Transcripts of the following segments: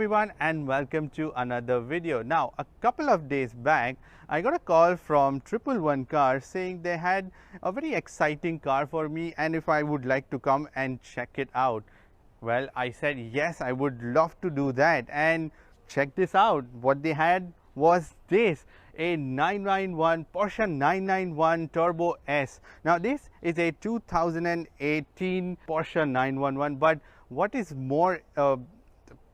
everyone and welcome to another video. Now a couple of days back I got a call from 111 Car saying they had a very exciting car for me and if I would like to come and check it out. Well, I said yes, I would love to do that, and check this out. What they had was this, a 991 Porsche 991 Turbo S. Now this is a 2018 Porsche 911, but what is more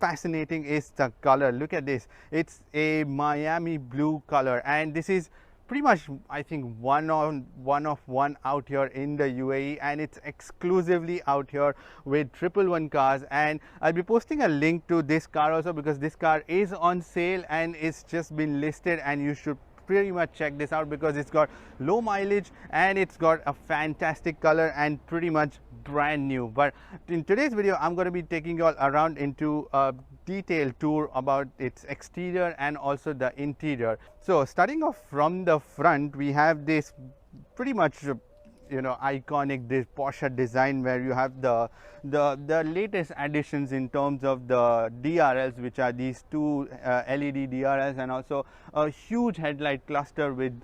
fascinating is the color. Look at this, it's a Miami blue color, and this is pretty much, I think, one of one out here in the UAE, and it's exclusively out here with 111 Cars. And I'll be posting a link to this car also, because this car is on sale and it's just been listed, and you should pretty much check this out because it's got low mileage and it's got a fantastic color and pretty much brand new. But in today's video I'm going to be taking you all around into a detailed tour about its exterior and also the interior. So starting off from the front, we have this pretty much iconic this Porsche design, where you have the latest additions in terms of the DRLs, which are these two LED DRLs, and also a huge headlight cluster with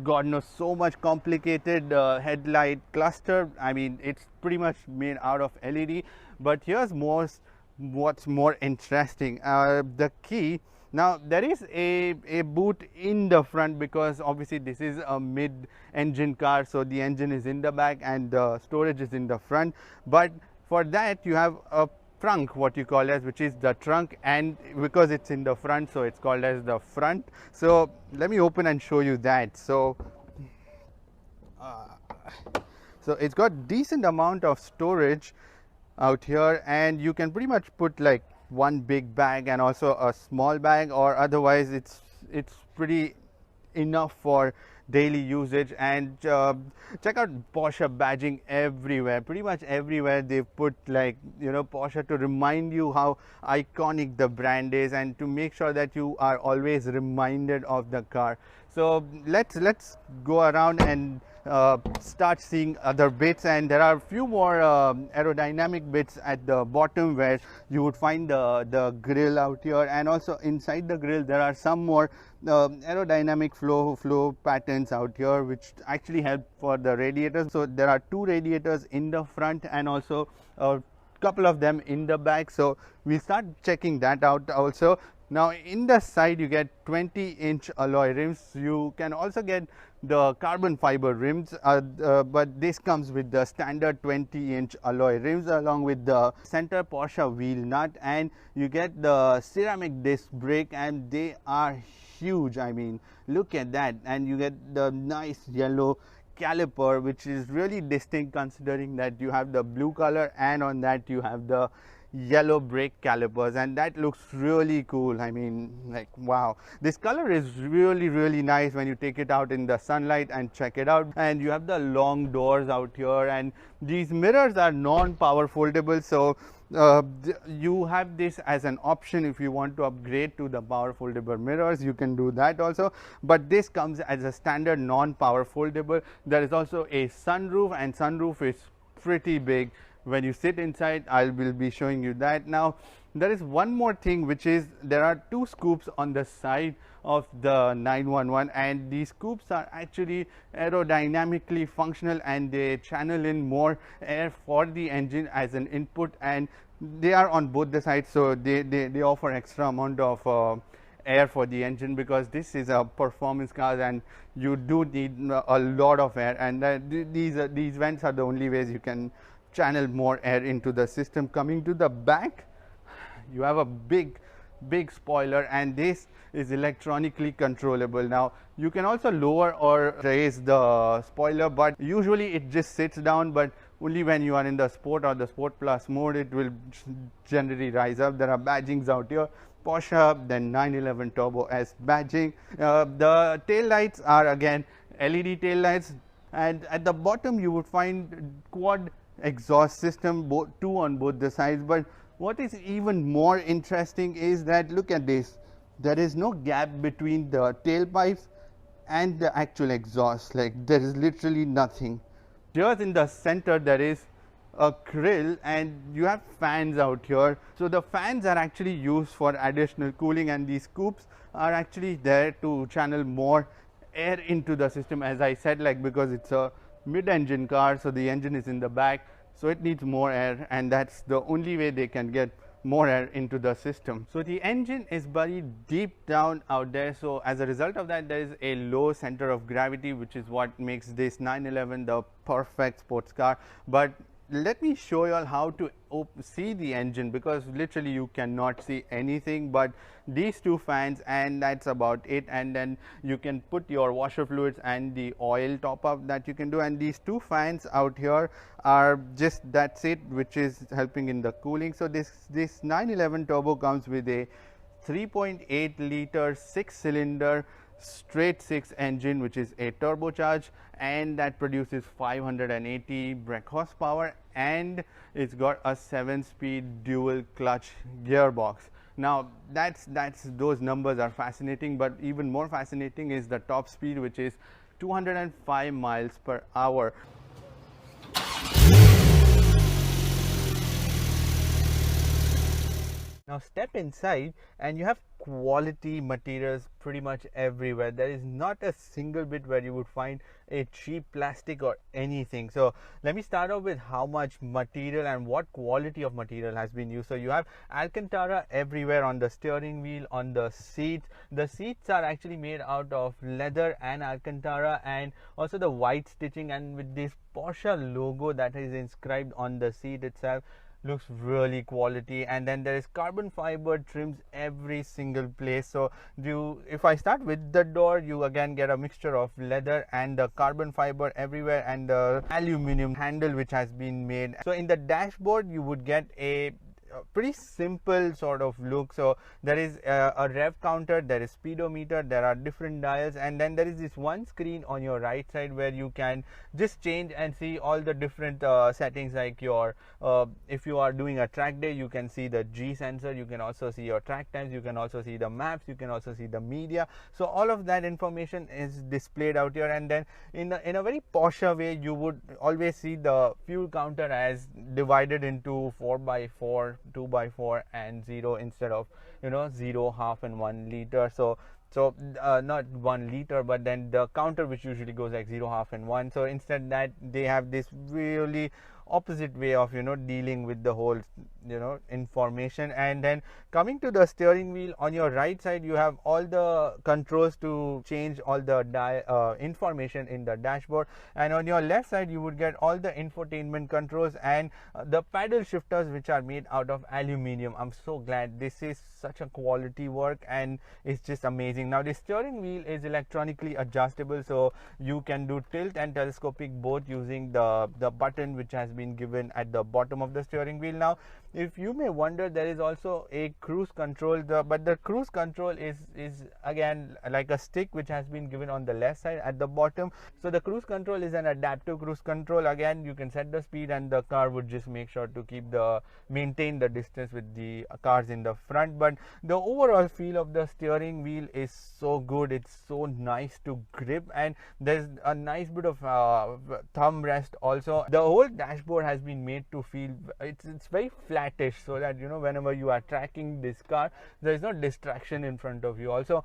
God knows so much complicated headlight cluster. I mean, it's pretty much made out of LED. But here's what's more interesting, the key. Now there is a boot in the front, because obviously this is a mid-engine car, so the engine is in the back and the storage is in the front. But for that you have a trunk, what you call as, which is the trunk, and because it's in the front, so it's called as the front. So let me open and show you that. So it's got decent amount of storage out here, and you can pretty much put like one big bag and also a small bag, or otherwise it's pretty enough for daily usage. And check out Porsche badging everywhere, pretty much everywhere they've put like Porsche, to remind you how iconic the brand is and to make sure that you are always reminded of the car. So let's go around and start seeing other bits, and there are a few more aerodynamic bits at the bottom, where you would find the grill out here, and also inside the grill there are some more aerodynamic flow patterns out here, which actually help for the radiators. So there are two radiators in the front and also a couple of them in the back, so we'll start checking that out also. Now in the side you get 20-inch alloy rims. You can also get the carbon fiber rims, but this comes with the standard 20-inch alloy rims along with the center Porsche wheel nut, and you get the ceramic disc brake, and they are huge. I mean, look at that. And you get the nice yellow caliper, which is really distinct considering that you have the blue color and on that you have the yellow brake calipers, and that looks really cool. I mean, like, wow, this color is really nice when you take it out in the sunlight and check it out. And you have the long doors out here, and these mirrors are non-power foldable, so you have this as an option. If you want to upgrade to the power foldable mirrors, you can do that also, but this comes as a standard non-power foldable. There is also a sunroof, and sunroof is pretty big. When you sit inside, I will be showing you that. Now there is one more thing, which is there are two scoops on the side of the 911, and these scoops are actually aerodynamically functional, and they channel in more air for the engine as an input, and they are on both the sides, so they offer extra amount of air for the engine, because this is a performance car and you do need a lot of air, and these vents are the only ways you can channel more air into the system. Coming to the back, you have a big spoiler, and this is electronically controllable. Now you can also lower or raise the spoiler, but usually it just sits down, but only when you are in the sport or the sport plus mode it will generally rise up. There are badgings out here, Porsche, then 911 Turbo S badging. The tail lights are again LED tail lights, and at the bottom you would find quad exhaust system, two on both the sides. But what is even more interesting is that, look at this, there is no gap between the tailpipes and the actual exhaust. Like, there is literally nothing. Here in the center there is a grill, and you have fans out here. So the fans are actually used for additional cooling, and these scoops are actually there to channel more air into the system, as I said, like because it's a mid-engine car, so the engine is in the back, so it needs more air, and that's the only way they can get more air into the system. So the engine is buried deep down out there, so as a result of that there is a low center of gravity, which is what makes this 911 the perfect sports car. But let me show you all how to see the engine, because literally you cannot see anything but these two fans, and that's about it. And then you can put your washer fluids and the oil top up that you can do, and these two fans out here are just, that's it, which is helping in the cooling. So this 911 turbo comes with a 3.8 liter 6-cylinder straight 6 engine, which is a turbocharged, and that produces 580 brake horsepower, and it's got a 7-speed dual clutch gearbox. Now that's those numbers are fascinating, but even more fascinating is the top speed, which is 205 miles per hour. Now step inside and you have quality materials pretty much everywhere. There is not a single bit where you would find a cheap plastic or anything. So let me start off with how much material and what quality of material has been used. So you have Alcantara everywhere on the steering wheel, on the seats. The seats are actually made out of leather and Alcantara, and also the white stitching, and with this Porsche logo that is inscribed on the seat itself. Looks really quality. And then there is carbon fiber trims every single place. So if I start with the door, you again get a mixture of leather and the carbon fiber everywhere, and the aluminum handle which has been made. So in the dashboard you would get a pretty simple sort of look. So there is a rev counter, there is speedometer, there are different dials, and then there is this one screen on your right side where you can just change and see all the different settings, like your if you are doing a track day, you can see the G sensor, you can also see your track times, you can also see the maps, you can also see the media. So all of that information is displayed out here. And then in a very Porsche way, you would always see the fuel counter as divided into 4x4, 2x4 and 0, instead of 0, half and 1 liter. So not 1 liter, but then the counter which usually goes like 0, half and 1. So instead that they have this really opposite way of dealing with the whole information. And then coming to the steering wheel, on your right side you have all the controls to change all the information in the dashboard, and on your left side you would get all the infotainment controls and the paddle shifters, which are made out of aluminum. I'm so glad. This is such a quality work and it's just amazing. Now the steering wheel is electronically adjustable, so you can do tilt and telescopic both using the button which has been given at the bottom of the steering wheel. Now if you may wonder, there is also a cruise control, but the cruise control is again like a stick which has been given on the left side at the bottom. So the cruise control is an adaptive cruise control. Again, you can set the speed and the car would just make sure to maintain the distance with the cars in the front. But the overall feel of the steering wheel is so good. It's so nice to grip, and there's a nice bit of thumb rest also. The whole dashboard has been made to feel it's very flattish, so that whenever you are tracking this car, there is no distraction in front of you. Also,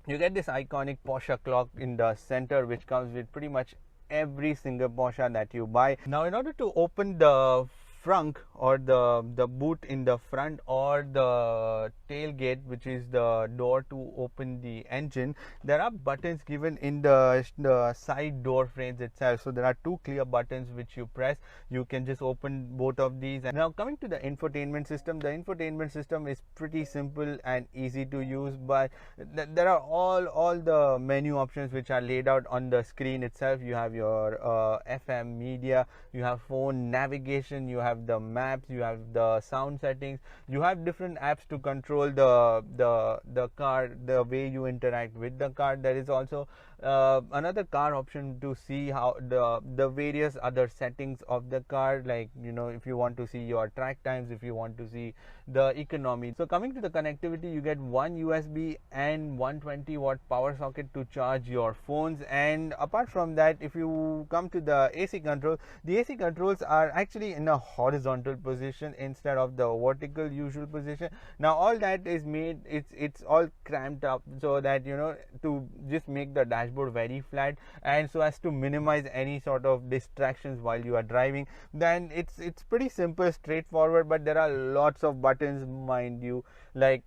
you get this iconic Porsche clock in the center, which comes with pretty much every single Porsche that you buy. Now in order to open the trunk or the boot in the front, or the tailgate, which is the door to open the engine, there are buttons given in the side door frames itself. So there are two clear buttons which you press. You can just open both of these. And now coming to the infotainment system, the infotainment system is pretty simple and easy to use, but there are all the menu options which are laid out on the screen itself. You have your FM media, you have phone navigation, you have the maps, you have the sound settings, you have different apps to control the car, the way you interact with the car. There is also another car option to see how the various other settings of the car, like if you want to see your track times, if you want to see the economy. So coming to the connectivity, you get one USB and 120-watt power socket to charge your phones. And apart from that, if you come to the AC control, the AC controls are actually in a horizontal position instead of the vertical usual position. Now all that is made, it's all cramped up so that to just make the dashboard very flat, and so as to minimize any sort of distractions while you are driving. Then it's pretty simple, straightforward, but there are lots of buttons, mind you. Like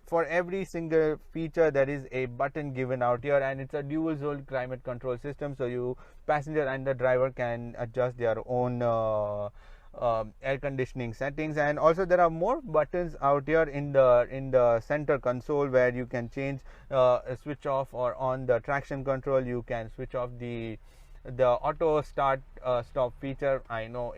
for every single feature there is a button given out here, and it's a dual zone climate control system, so you passenger and the driver can adjust their own air conditioning settings. And also there are more buttons out here in the center console, where you can change switch off or on the traction control. You can switch off the auto start stop feature. I know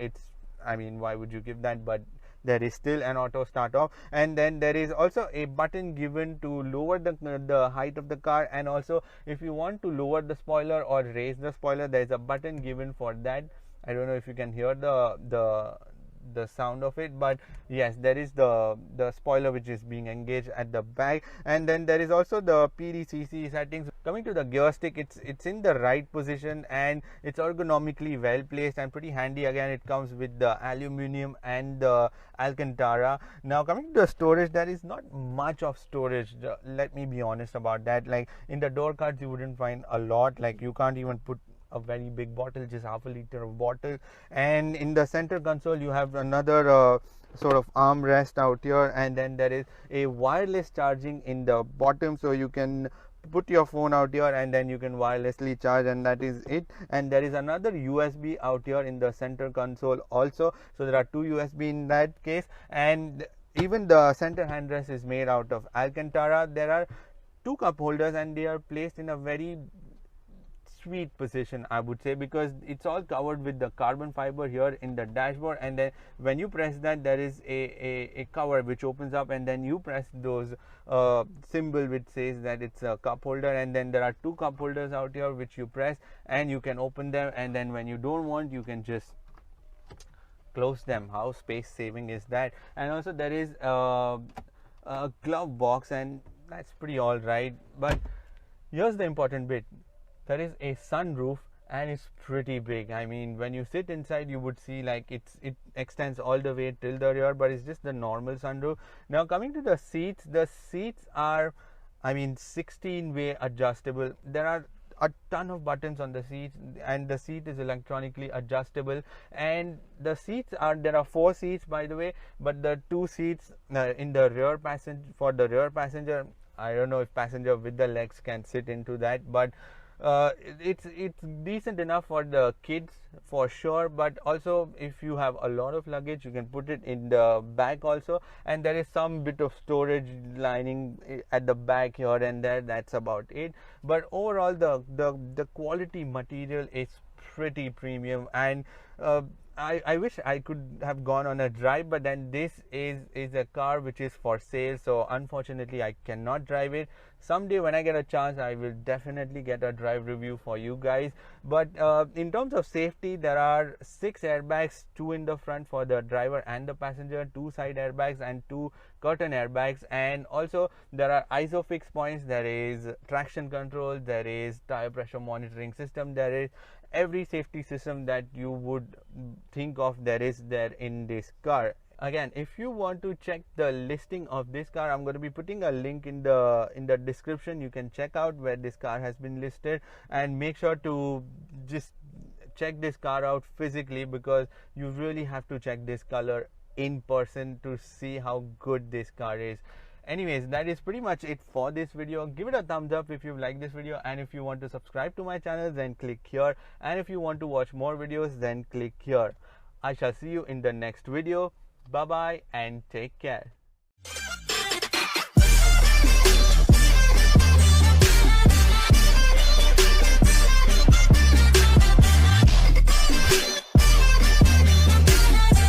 why would you give that, but there is still an auto start off. And then there is also a button given to lower the height of the car, and also if you want to lower the spoiler or raise the spoiler, there is a button given for that. I don't know if you can hear the sound of it, but yes, there is the spoiler which is being engaged at the back. And then there is also the PDCC settings. Coming to the gear stick, it's in the right position and it's ergonomically well placed and pretty handy. Again, it comes with the aluminum and the Alcantara. Now coming to the storage, there is not much of storage, let me be honest about that. Like in the door cards you wouldn't find a lot, like you can't even put a very big bottle, just half a liter of bottle. And in the center console you have another sort of armrest out here, and then there is a wireless charging in the bottom, so you can put your phone out here and then you can wirelessly charge, and that is it. And there is another USB out here in the center console also, so there are two USB in that case. And even the center handrest is made out of Alcantara. There are two cup holders and they are placed in a very sweet position, I would say, because it's all covered with the carbon fiber here in the dashboard. And then when you press that, there is a cover which opens up, and then you press those symbol which says that it's a cup holder. And then there are two cup holders out here which you press and you can open them, and then when you don't want, you can just close them. How space saving is that? And also there is a glove box, and that's pretty all right. But here's the important bit. There is a sunroof and it's pretty big. I mean, when you sit inside you would see like it extends all the way till the rear, but it's just the normal sunroof. Now coming to the seats are 16-way adjustable. There are a ton of buttons on the seats, and the seat is electronically adjustable. And the seats there are 4 seats, by the way, but the 2 seats in the rear passenger, I don't know if passenger with the legs can sit into that, but it's decent enough for the kids for sure. But also if you have a lot of luggage, you can put it in the back also, and there is some bit of storage lining at the back here and there. That's about it. But overall the quality material is pretty premium, and I wish I could have gone on a drive, but then this is a car which is for sale, so unfortunately I cannot drive it. Someday when I get a chance, I will definitely get a drive review for you guys. But in terms of safety, there are 6 airbags, 2 in the front for the driver and the passenger, 2 side airbags and 2 curtain airbags. And also there are isofix points, there is traction control, there is tire pressure monitoring system, there is every safety system that you would think of, there in this car. Again, if you want to check the listing of this car, I'm going to be putting a link in the description. You can check out where this car has been listed, and make sure to just check this car out physically, because you really have to check this color in person to see how good this car is. Anyways, that is pretty much it for this video. Give it a thumbs up if you like this video, and if you want to subscribe to my channel, then click here, and if you want to watch more videos, then click here. I shall see you in the next video. Bye bye and take care.